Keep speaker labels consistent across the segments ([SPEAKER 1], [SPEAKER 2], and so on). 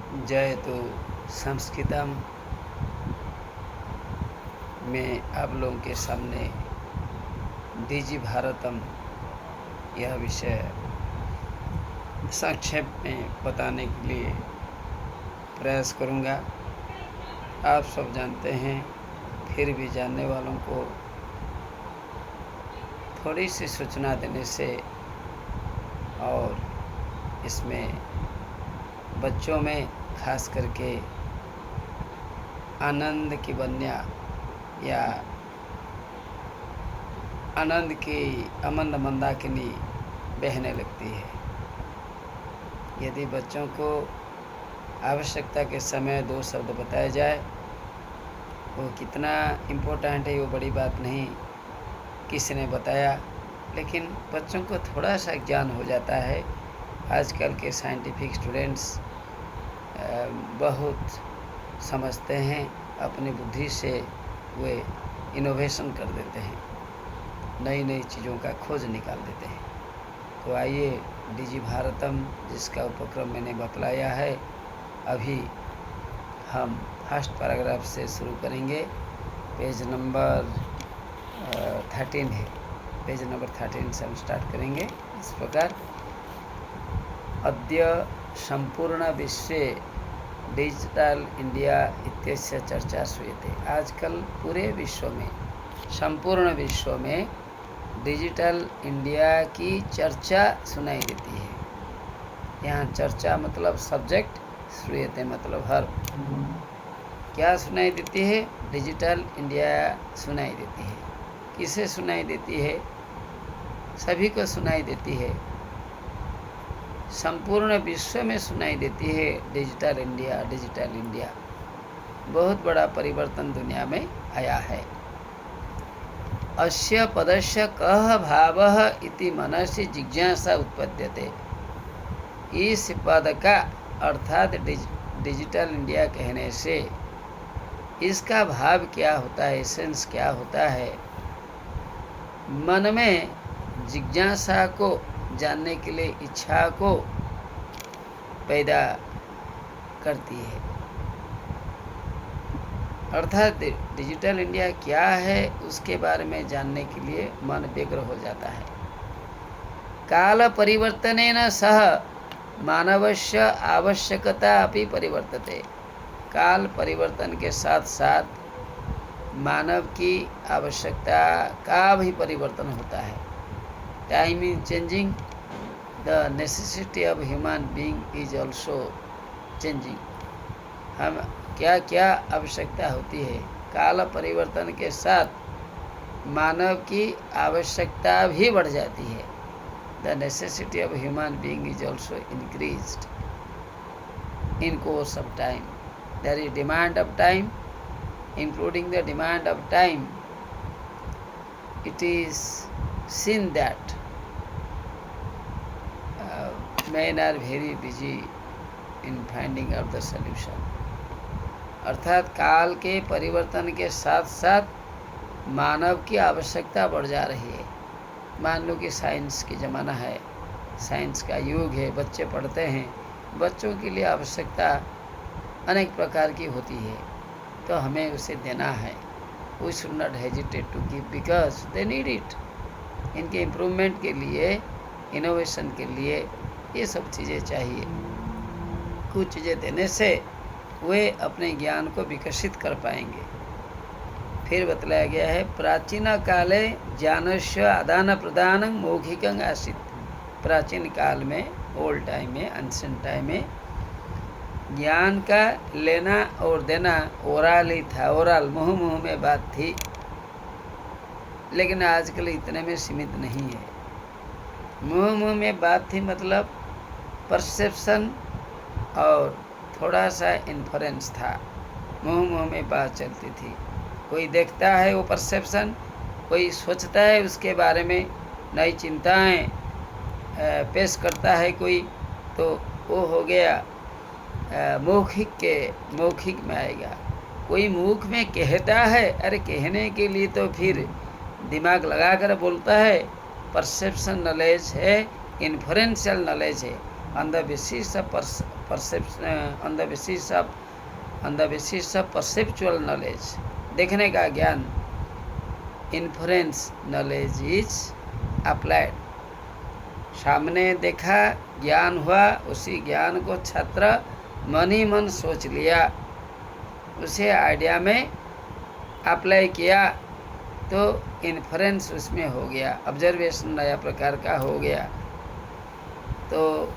[SPEAKER 1] जयतु संस्कृतम में आप लोगों के सामने डिजि भारतम यह विषय संक्षेप में बताने के लिए प्रयास करूंगा। आप सब जानते हैं, फिर भी जानने वालों को थोड़ी सी सूचना देने से और इसमें बच्चों में खास करके आनंद की बन्या या आनंद की अमंद मंदाकिनी बहने लगती है। यदि बच्चों को आवश्यकता के समय 2 शब्द बताए जाए, वो कितना इम्पोर्टेंट है वो बड़ी बात नहीं, किसी ने बताया, लेकिन बच्चों को थोड़ा सा ज्ञान हो जाता है। आजकल के साइंटिफिक स्टूडेंट्स बहुत समझते हैं, अपनी बुद्धि से वे इनोवेशन कर देते हैं, नई नई चीज़ों का खोज निकाल देते हैं। तो आइए डिजि भारतम जिसका उपक्रम मैंने बतलाया है, अभी हम फर्स्ट पैराग्राफ से शुरू करेंगे। पेज नंबर 13 है। पेज नंबर 13 से हम स्टार्ट करेंगे। इस प्रकार, अद्य संपूर्ण विश्वे डिजिटल इंडिया इत्यस्य चर्चा श्रूयते। आजकल पूरे विश्व में, संपूर्ण विश्व में डिजिटल इंडिया की चर्चा सुनाई देती है। यहाँ चर्चा मतलब सब्जेक्ट, श्रूयते मतलब हर। क्या सुनाई देती है? डिजिटल इंडिया सुनाई देती है। किसे सुनाई देती है? सभी को सुनाई देती है। संपूर्ण विश्व में सुनाई देती है डिजिटल इंडिया, डिजिटल इंडिया। बहुत बड़ा परिवर्तन दुनिया में आया है। अस्य पदस्य कः भावः इति मनसि जिज्ञासा उत्पद्यते। इस पद का अर्थात डिजिटल इंडिया कहने से इसका भाव क्या होता है, एसेंस क्या होता है, मन में जिज्ञासा को जानने के लिए इच्छा को पैदा करती है। अर्थात डिजिटल इंडिया क्या है उसके बारे में जानने के लिए मन व्यग्र हो जाता है। काल परिवर्तनेन सह मानवस्य आवश्यकता अपि परिवर्तते। काल परिवर्तन के साथ साथ मानव की आवश्यकता का भी परिवर्तन होता है। Time is changing, the necessity of human being is also changing. हम क्या क्या आवश्यकता होती है, काल परिवर्तन के साथ मानव की आवश्यकता भी बढ़ जाती है। The necessity of human being is also increased in course of time. There is demand of time, including the demand of time. It is seen that men are very busy in finding out the solution. अर्थात काल के परिवर्तन के साथ साथ मानव की आवश्यकता बढ़ जा रही है। मान लो कि साइंस की ज़माना है, साइंस का युग है, बच्चे पढ़ते हैं, बच्चों के लिए आवश्यकता अनेक प्रकार की होती है, तो हमें उसे देना है। We should not hesitate to give because they need it. इनके इम्प्रूवमेंट के लिए, इनोवेशन के लिए ये सब चीज़ें चाहिए। कुछ चीज़ें देने से वे अपने ज्ञान को विकसित कर पाएंगे। फिर बतलाया गया है, प्राचीन काले ज्ञानस्य आदान प्रदान मौखिकं आसीत्। प्राचीन काल में, ओल्ड टाइम में, एंशिएंट टाइम में ज्ञान का लेना और देना ओरल ही था। ओरल, मुँह मुँह में बात थी। लेकिन आजकल इतने में सीमित नहीं है। मुँह मुँह में बात थी मतलब परसेप्शन और थोड़ा सा इन्फ्रेंस था। मुँह मुँह में बात चलती थी। कोई देखता है वो परसेप्शन, कोई सोचता है उसके बारे में, नई चिंताएं पेश करता है कोई, तो वो हो गया मौखिक में आएगा। कोई मुख में कहता है, अरे कहने के लिए तो फिर दिमाग लगा कर बोलता है। परसेप्शन नॉलेज है, इन्फ्रेंशियल नॉलेज है। On the basis of on the basis of perceptual knowledge, देखने का ज्ञान, इन्फरेंस नॉलेज इज अप्लाइड, सामने देखा ज्ञान हुआ, उसी ज्ञान को छात्र मन ही मन सोच लिया, उसे आइडिया में अप्लाई किया, तो इन्फरेंस उसमें हो गया, ऑब्जर्वेशन नया प्रकार का हो गया। तो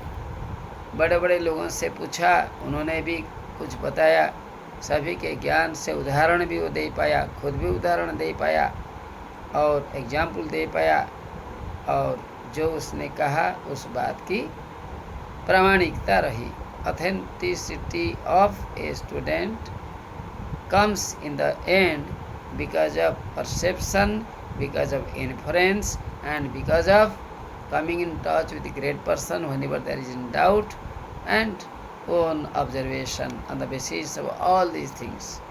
[SPEAKER 1] बड़े बड़े लोगों से पूछा, उन्होंने भी कुछ बताया, सभी के ज्ञान से उदाहरण भी वो दे पाया, खुद भी उदाहरण दे पाया और एग्जाम्पल दे पाया, और जो उसने कहा उस बात की प्रामाणिकता रही। Authenticity of a student comes in the end because of perception, because of inference, and because of coming in touch with the great person whenever there is in doubt, and own observation on the basis of all these things.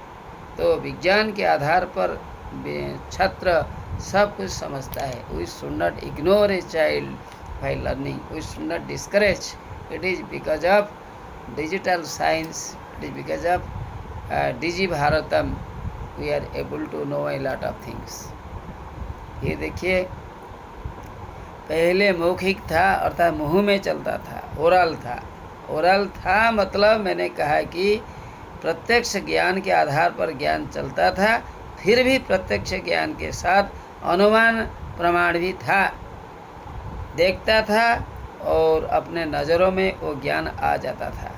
[SPEAKER 1] तो विज्ञान के आधार पर छात्र सब कुछ समझता है। We should not ignore a child while learning. We should not discourage. It is because of digital science. It is because of digi Bharatam we are able to know a lot of things. ये देखिए, पहले मौखिक था अर्थात मुंह में चलता था, ओरल था। ओरल था मतलब मैंने कहा कि प्रत्यक्ष ज्ञान के आधार पर ज्ञान चलता था, फिर भी प्रत्यक्ष ज्ञान के साथ अनुमान प्रमाण भी था, देखता था और अपने नज़रों में वो ज्ञान आ जाता था,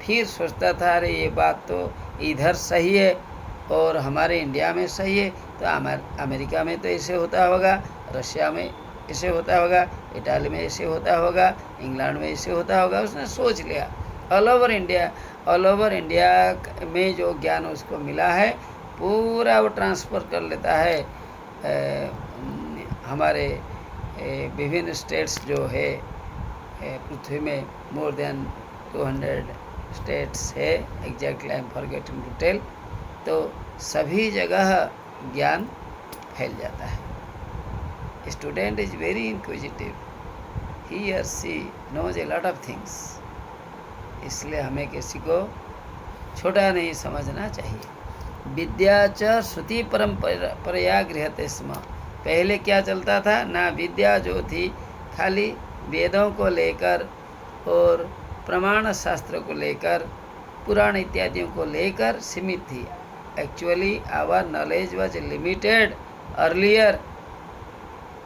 [SPEAKER 1] फिर सोचता था अरे ये बात तो इधर सही है और हमारे इंडिया में सही है, तो अमेरिका में तो ऐसे होता होगा, रशिया में ऐसे होता होगा, इटाली में ऐसे होता होगा, इंग्लैंड में ऐसे होता होगा। उसने सोच लिया। ऑल ओवर इंडिया में जो ज्ञान उसको मिला है पूरा वो ट्रांसफ़र कर लेता है। हमारे विभिन्न स्टेट्स जो है पृथ्वी में, मोर देन 200 स्टेट्स है, exactly I am forgetting to tell, तो सभी जगह ज्ञान फैल जाता है। Student is very inquisitive, he or she knows a lot of things, इसलिए हमें किसी को छोटा नहीं समझना चाहिए। विद्या च श्रुति परंपरया गृह्यते स्म, पहले क्या चलता था ना, विद्या जो थी खाली वेदों को लेकर और प्रमाण शास्त्र को लेकर, पुराण इत्यादियों को लेकर सीमित थी। Actually our knowledge was limited earlier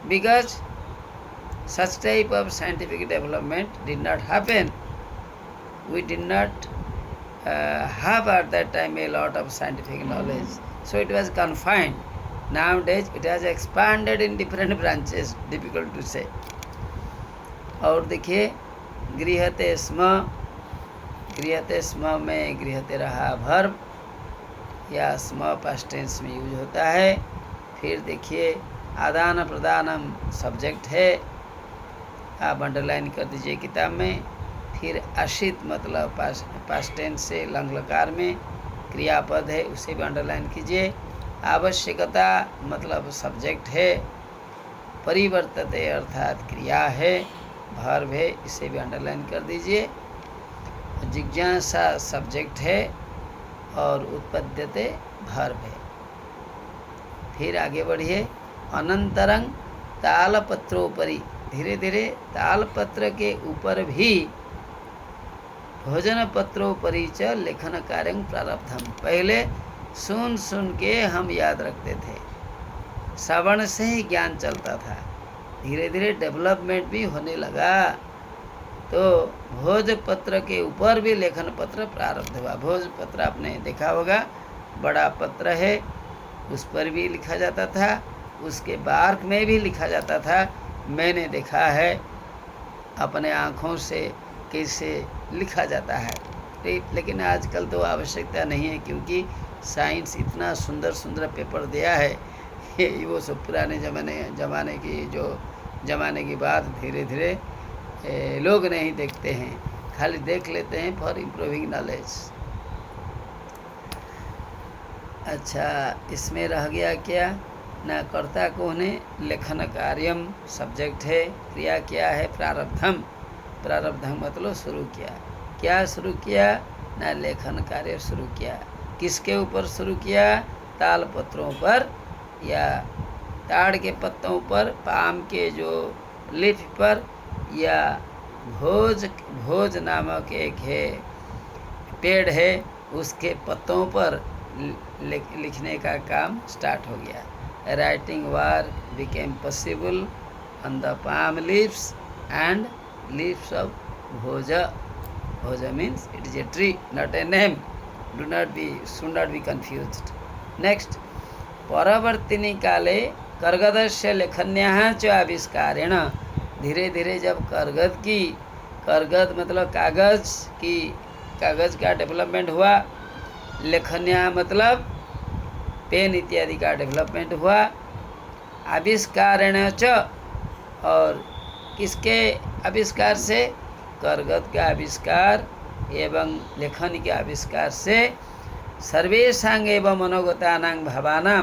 [SPEAKER 1] because such type of scientific development did not happen. We did not have at that time a lot of scientific knowledge, so it was confined. Nowadays it has expanded in different branches, difficult to say. और देखिए, गृह्यते स्म में गृह्यते रहा verb या स्म past tense में यूज होता है। फिर देखिए, आदान प्रदानम सब्जेक्ट है, आप अंडरलाइन कर दीजिए किताब में। फिर आशित मतलब पास्ट टेंस से लंग लकार में क्रियापद है, उसे भी अंडरलाइन कीजिए। आवश्यकता मतलब सब्जेक्ट है। परिवर्तते अर्थात क्रिया है, वर्ब है, इसे भी अंडरलाइन कर दीजिए। जिज्ञासा सब्जेक्ट है और उत्पद्यते वर्ब है। फिर आगे बढ़िए, अनंतरं तालपत्रोपरि, धीरे धीरे तालपत्र के ऊपर भी भोजन पत्रोपरि च लेखन कार्य प्रारब्धम, पहले सुन सुन के हम याद रखते थे, श्रवण से ही ज्ञान चलता था, धीरे धीरे डेवलपमेंट भी होने लगा, तो भोजपत्र के ऊपर भी लेखन पत्र प्रारब्ध हुआ। भोजपत्र आपने देखा होगा, बड़ा पत्र है, उस पर भी लिखा जाता था, उसके बार्क में भी लिखा जाता था। मैंने देखा है अपने आँखों से कैसे लिखा जाता है, लेकिन आजकल तो आवश्यकता नहीं है, क्योंकि साइंस इतना सुंदर सुंदर पेपर दिया है। वो सब पुराने ज़माने की बात धीरे धीरे लोग नहीं देखते हैं, खाली देख लेते हैं फॉर इम्प्रूविंग नॉलेज। अच्छा, इसमें रह गया क्या ना, कर्ता कौन है, लेखन कार्यम सब्जेक्ट है, क्रिया क्या है, प्रारब्धम। प्रारब्धम मतलब शुरू किया। क्या शुरू किया? ना लेखन कार्य शुरू किया। किसके ऊपर शुरू किया? ताल पत्रों पर या ताड़ के पत्तों पर, पाम के जो लीफ पर, या भोज नामक एक है पेड़ है, उसके पत्तों पर लिखने का काम स्टार्ट हो गया। Writing work became possible on the palm leaves and leaves of Bhoja. Bhoja means it is a tree, not a name. Should not be confused. Next, परवर्तिनी काले कर्गदस्य लेखन्याः च आविष्कारेण. धीरे धीरे जब कर्गद मतलब कागज का डेवलपमेंट हुआ, लेखन्या मतलब पेन इत्यादि का डेवलपमेंट हुआ, आविष्कारेण च, और किसके आविष्कार से? कर्गद का आविष्कार एवं लेखन के आविष्कार से सर्वेषां एवं मनोगतानां भावानां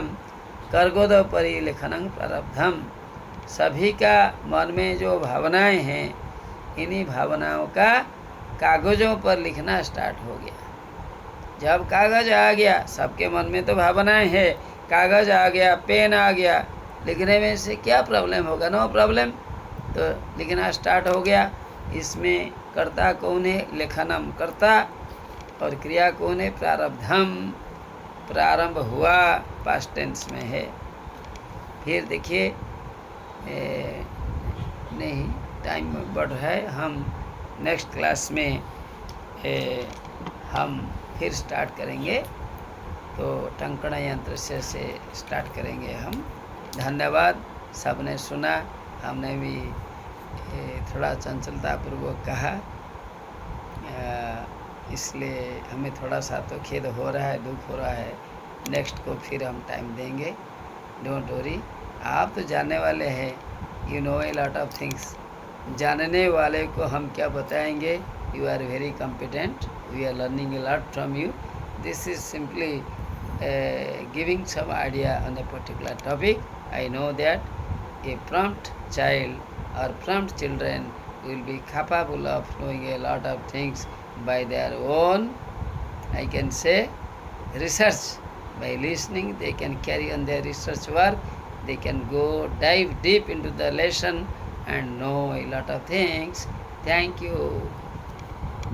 [SPEAKER 1] कर्गोदोपरि लेखनं प्रारब्धम. सभी का मन में जो भावनाएं हैं, इन्हीं भावनाओं का कागजों पर लिखना स्टार्ट हो गया. जब कागज आ गया, सबके मन में तो भावनाएं हैं, कागज आ गया, पेन आ गया, लिखने में से क्या प्रॉब्लम होगा? No problem. तो लिखना स्टार्ट हो गया. इसमें कर्ता कौन है? लेखनम कर्ता, और क्रिया कौन है? प्रारब्धम. प्रारंभ हुआ पास्ट टेंस में है. फिर देखिए, नहीं टाइम बढ़ रहा है, हम नेक्स्ट क्लास में हम फिर स्टार्ट करेंगे. तो टंकण यंत्र से स्टार्ट करेंगे हम. धन्यवाद. सबने सुना, हमने भी थोड़ा चंचलतापूर्वक कहा, इसलिए हमें थोड़ा सा तो खेद हो रहा है, दुख हो रहा है. नेक्स्ट को फिर हम टाइम देंगे. Don't worry. आप तो जानने वाले हैं, you know a lot of things. जानने वाले को हम क्या बताएंगे? You are very competent, we are learning a lot from you. This is simply giving some idea on a particular topic. I know that a prompt child or prompt children will be capable of knowing a lot of things by their own, I can say, research. By listening, they can carry on their research work. They can dive deep into the lesson and know a lot of things. Thank you.